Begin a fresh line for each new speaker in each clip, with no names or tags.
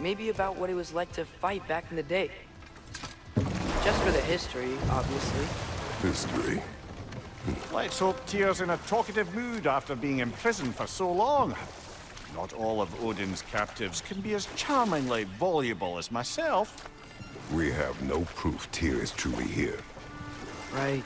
Maybe about what it was like to fight back in the day. Just for the history, obviously.
History.
Let's hope Tyr's in a talkative mood after being imprisoned for so long. Not all of Odin's captives can be as charmingly voluble as myself.
We have no proof Tyr is truly here.
Right.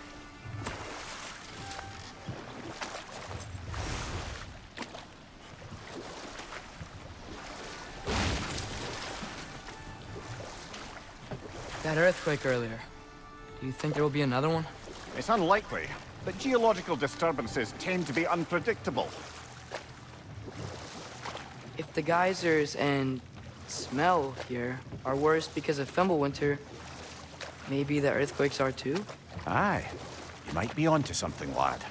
That earthquake earlier. Do you think there will be another one?
It's unlikely, but geological disturbances tend to be unpredictable.
If the geysers and smell here are worse because of Fimbulwinter, maybe the earthquakes are too?
Aye. You might be onto something, lad.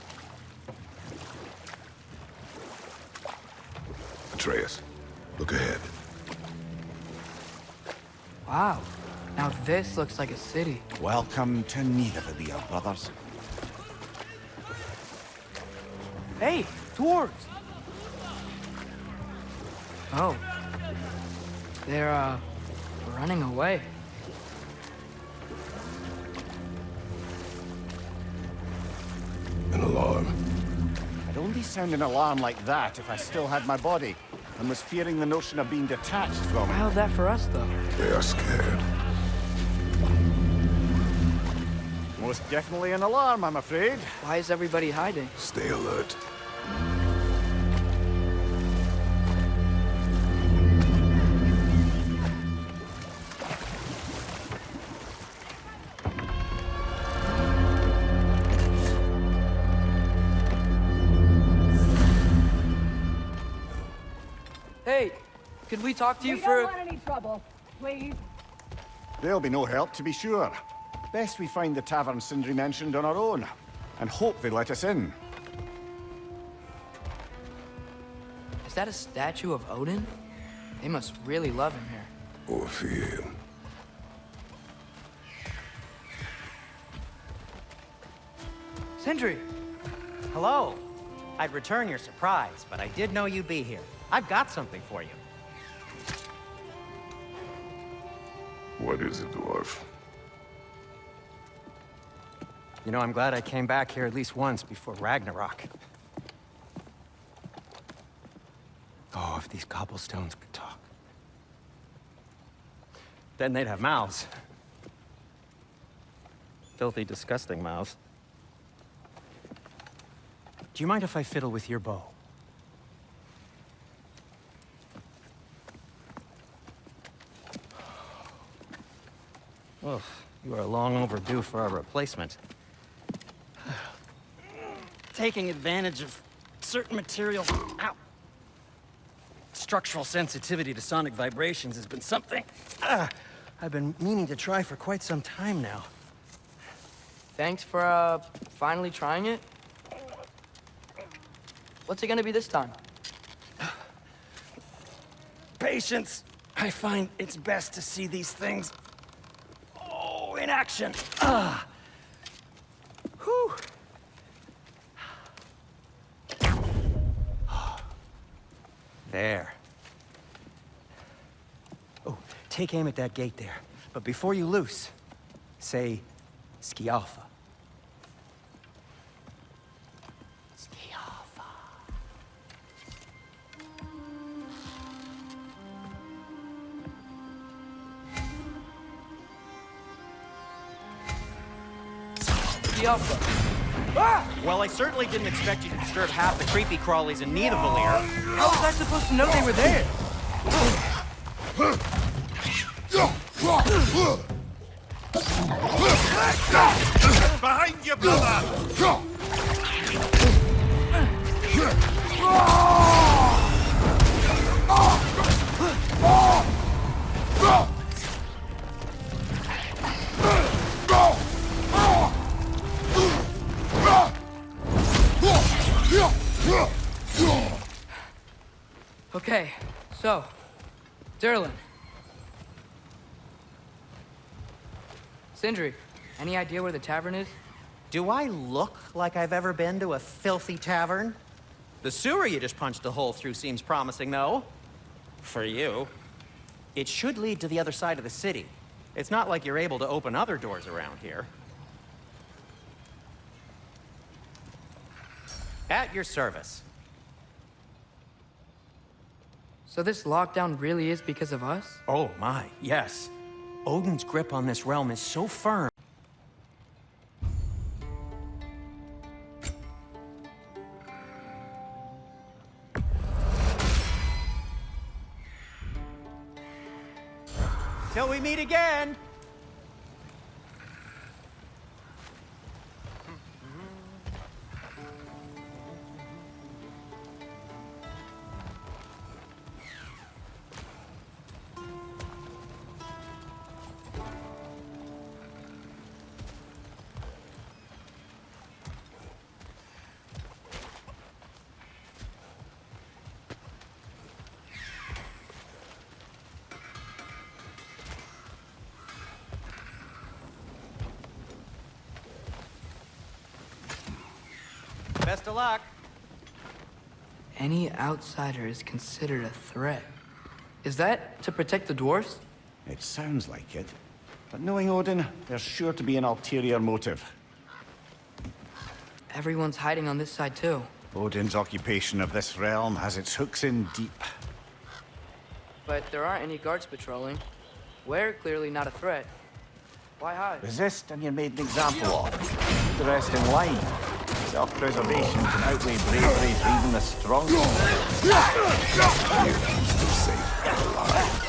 Atreus, look ahead.
Wow. Now this looks like a city.
Welcome to Nidavellir, brothers.
Hey, dwarves! Oh. They're, running away.
An alarm.
I'd only sound an alarm like that if I still had my body, and was fearing the notion of being detached from it.
How's that for us, though?
They are scared.
Most definitely an alarm, I'm afraid.
Why is everybody hiding?
Stay alert.
Hey, could we talk to you
We
for...
don't want any trouble, please.
There'll be no help, to be sure. Best we find the tavern Sindri mentioned on our own, and hope they let us in.
Is that a statue of Odin? They must really love him here.
Or fear him.
Sindri!
Hello. I'd return your surprise, but I did know you'd be here. I've got something for you.
What is it, dwarf?
You know, I'm glad I came back here at least once before Ragnarok. Oh, if these cobblestones could talk. Then they'd have mouths. Filthy, disgusting mouths. Do you mind if I fiddle with your bow? Well, you are long overdue for a replacement. Taking advantage of certain materials. Ow. Structural sensitivity to sonic vibrations has been something I've been meaning to try for quite some time now.
Thanks for, finally trying it. What's it gonna be this time?
Patience. I find it's best to see these things, in action. Whew. There. Oh, take aim at that gate there. But before you loose, say, Skialfa. Skialfa.
Skialfa.
Well, I certainly didn't expect you to disturb half the creepy crawlies in Nidavellir.
How was I supposed to know they were there?
Behind you, brother!
Okay, so, Durlin. Sindri, any idea where the tavern is?
Do I look like I've ever been to a filthy tavern? The sewer you just punched a hole through seems promising, though. For you. It should lead to the other side of the city. It's not like you're able to open other doors around here. At your service.
So this lockdown really is because of us?
Oh my, yes. Odin's grip on this realm is so firm. Till we meet again! Best of luck.
Any outsider is considered a threat. Is that to protect the dwarves?
It sounds like it. But knowing Odin, there's sure to be an ulterior motive.
Everyone's hiding on this side too.
Odin's occupation of this realm has its hooks in deep.
But there aren't any guards patrolling. We're clearly not a threat. Why hide?
Resist and you're made an example of. The rest in line. Self-preservation can outweigh bravery for even the strongest.
You still safe and alive.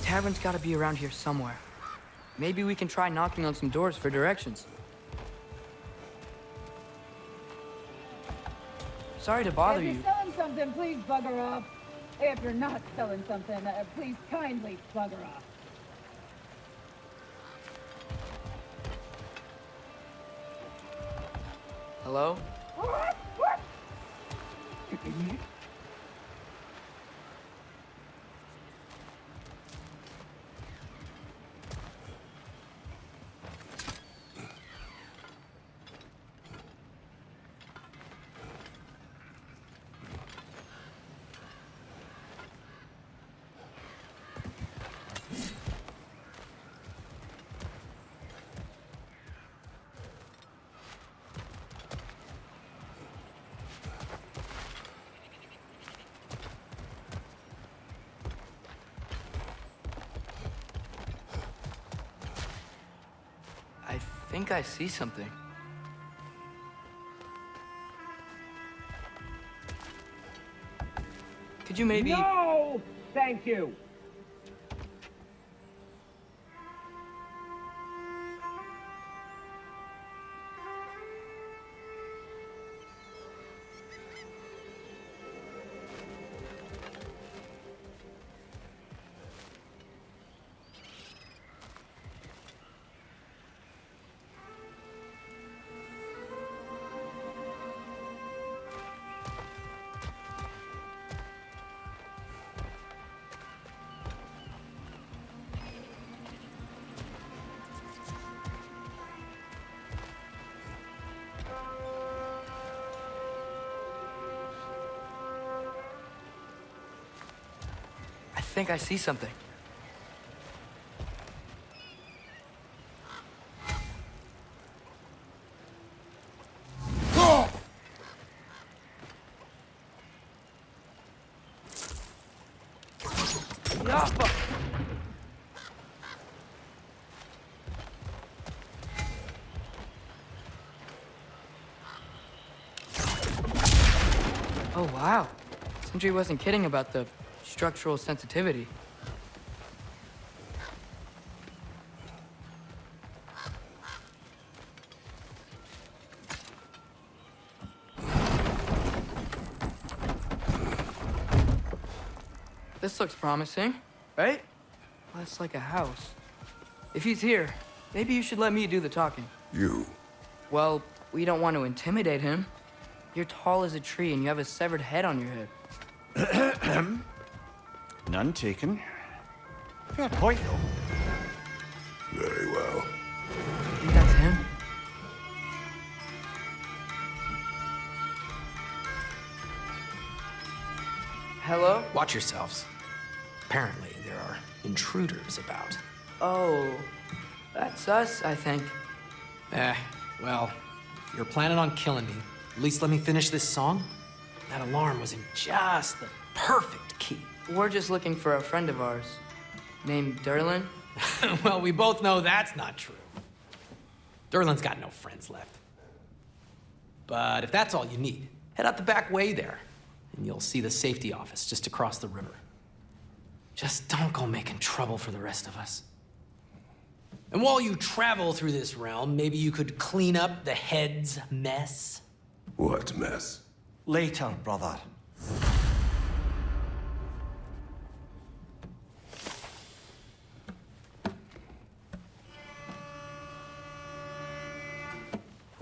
Tavern's gotta be around here somewhere. Maybe we can try knocking on some doors for directions. Sorry to bother
If
you.
you're selling something, please bugger off. If you're not selling something, please kindly bugger off.
Hello? I think I see something. Could you maybe...
No! Thank you.
I think I see something. Yappa! Oh, wow. Sindri wasn't kidding about the structural sensitivity. This looks promising, right? Less like a house. If he's here, maybe you should let me do the talking.
You.
Well, we don't want to intimidate him. You're tall as a tree and you have a severed head on your head.
None taken. Fair point, though.
Very well.
I think that's him. Hello?
Watch yourselves. Apparently, there are intruders about.
Oh, that's us, I think.
Well, if you're planning on killing me, at least let me finish this song. That alarm was in just the perfect key.
We're just looking for a friend of ours named Durlin.
Well, we both know that's not true. Durlin's got no friends left. But if that's all you need, head out the back way there, and you'll see the safety office just across the river. Just don't go making trouble for the rest of us. And while you travel through this realm, maybe you could clean up the head's mess.
What mess?
Later, brother.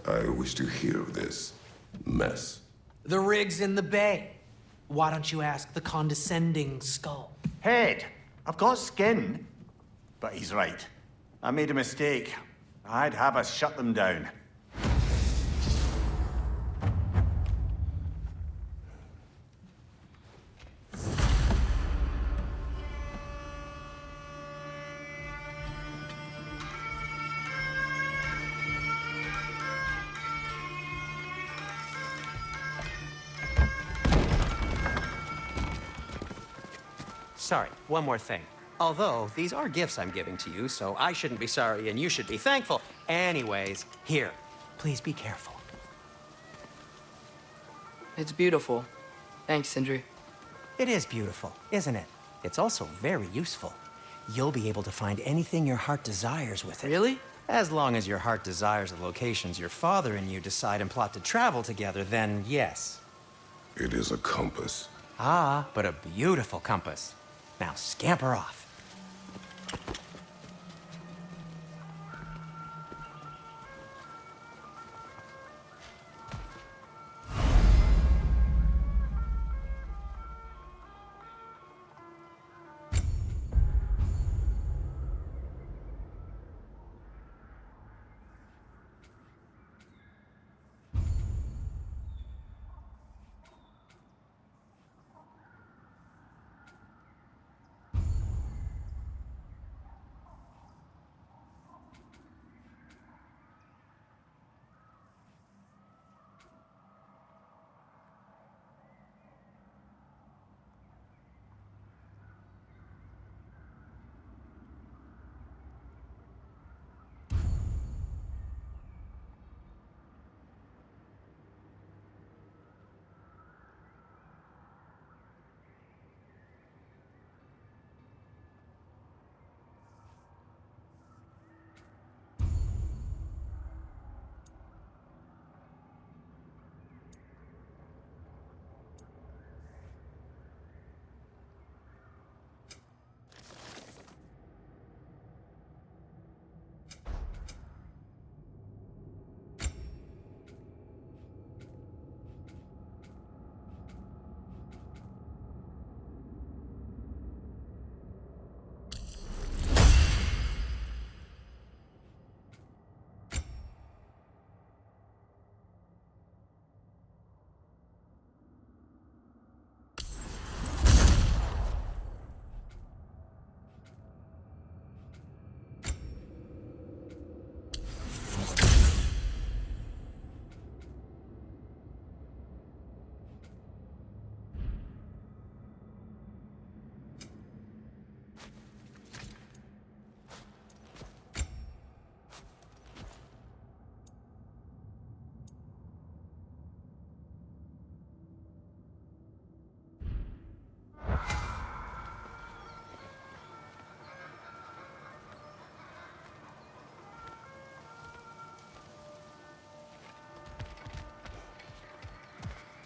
I wish to hear of this mess.
The rig's in the bay. Why don't you ask the condescending skull?
Head, I've got skin. But he's right. I made a mistake. I'd have us shut them down.
Sorry, one more thing. Although, these are gifts I'm giving to you, so I shouldn't be sorry and you should be thankful. Anyways, here, please be careful.
It's beautiful. Thanks, Sindri.
It is beautiful, isn't it? It's also very useful. You'll be able to find anything your heart desires with it.
Really?
As long as your heart desires the locations your father and you decide and plot to travel together, then yes.
It is a compass.
Ah, but a beautiful compass. Now scamper off.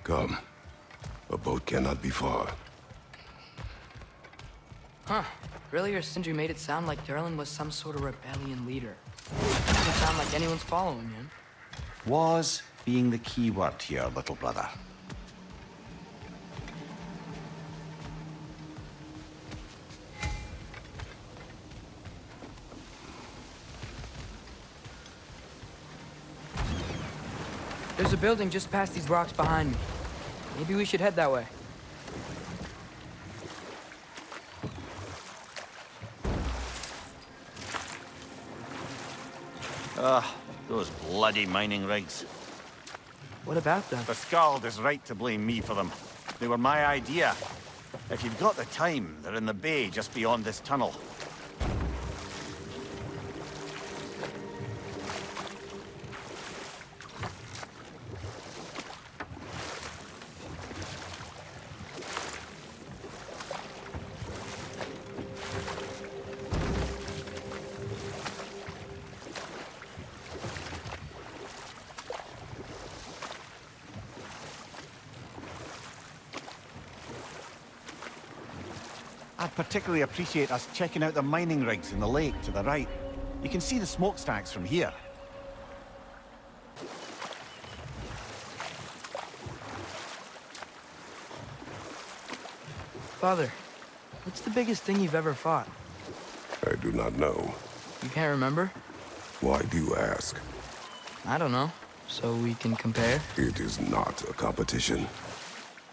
Come. A boat cannot be far.
Huh. Earlier, Sindri made it sound like Durlin was some sort of rebellion leader. Doesn't sound like anyone's following him.
Was being the key word here, little brother.
There's a building just past these rocks behind me. Maybe we should head that way.
Those bloody mining rigs.
What about them?
The Skald is right to blame me for them. They were my idea. If you've got the time, they're in the bay just beyond this tunnel. I'd particularly appreciate us checking out the mining rigs in the lake to the right. You can see the smokestacks from here.
Father, what's the biggest thing you've ever fought?
I do not know.
You can't remember?
Why do you ask?
I don't know. So we can compare?
It is not a competition.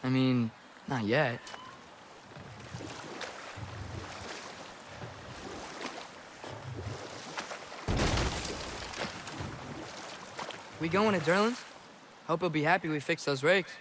I mean, not yet. We going to Durlin's? Hope he'll be happy we fixed those rigs.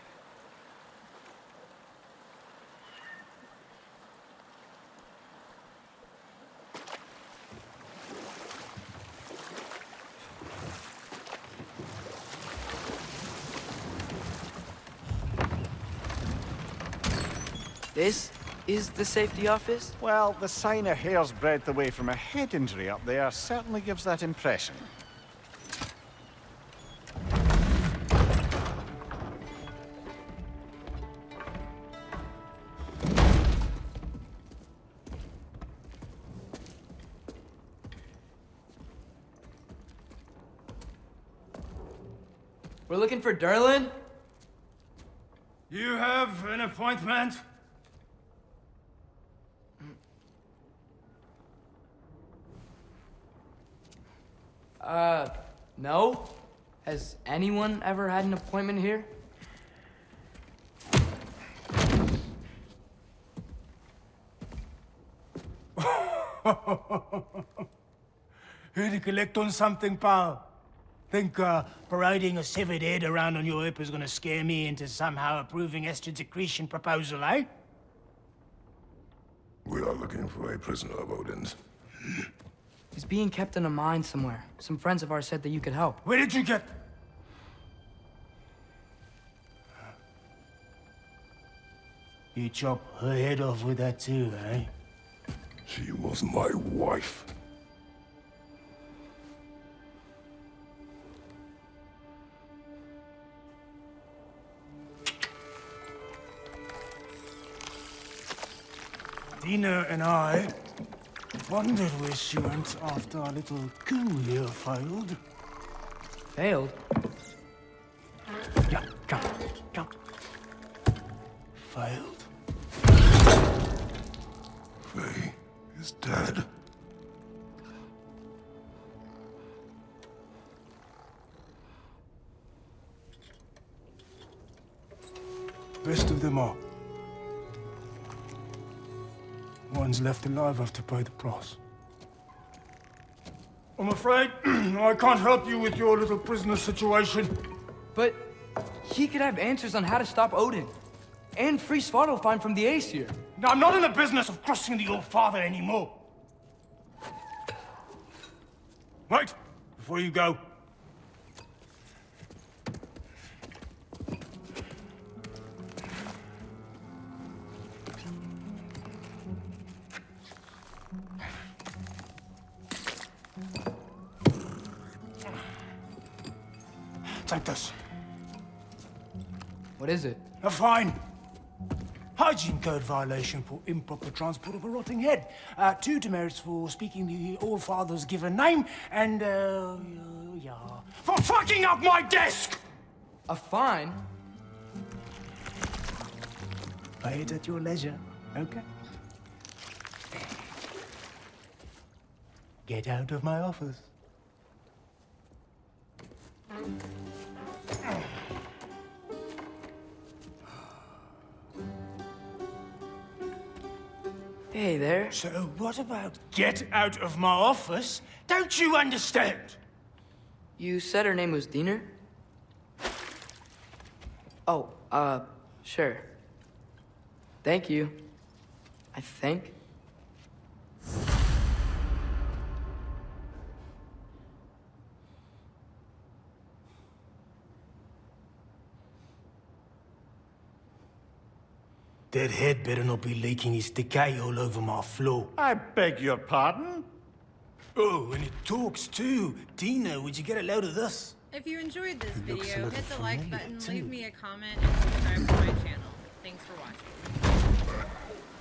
This is the safety office?
Well, the sign a hair's breadth away from a head injury up there certainly gives that impression.
We're looking for Durlin?
You have an appointment?
No. Has anyone ever had an appointment here?
Here to collect on something, pal? Think parading a severed head around on your hip is gonna scare me into somehow approving Estrid's accretion proposal, eh?
We are looking for a prisoner of Odin's.
He's being kept in a mine somewhere. Some friends of ours said that you could help.
Where did you get... You chop her head off with that too, eh?
She was my wife.
Dina and I wondered where she went after our little coup here failed.
Failed?
Yeah, jump. Failed.
Faye is dead.
Rest of them are. One's left alive have to pay the price. I'm afraid I can't help you with your little prisoner situation.
But he could have answers on how to stop Odin. And free Svartalfheim from the Aesir.
Now, I'm not in the business of crossing the old father anymore. Wait, before you go. Take this.
What is it?
A fine. Hygiene code violation for improper transport of a rotting head. 2 demerits for speaking the All-Father's given name, and, for fucking up my desk!
A fine?
Pay it at your leisure, okay? Get out of my office.
Hey there.
So what about get out of my office? Don't you understand?
You said her name was Diener? Oh, sure. Thank you. I think.
That head better not be leaking his decay all over my floor.
I beg your pardon?
Oh, and it talks too. Tina, would you get a load of this?
If you enjoyed this
It looks a
video,
little
hit the like
familiar,
button,
too.
leave me a comment, and subscribe to my channel. Thanks for watching.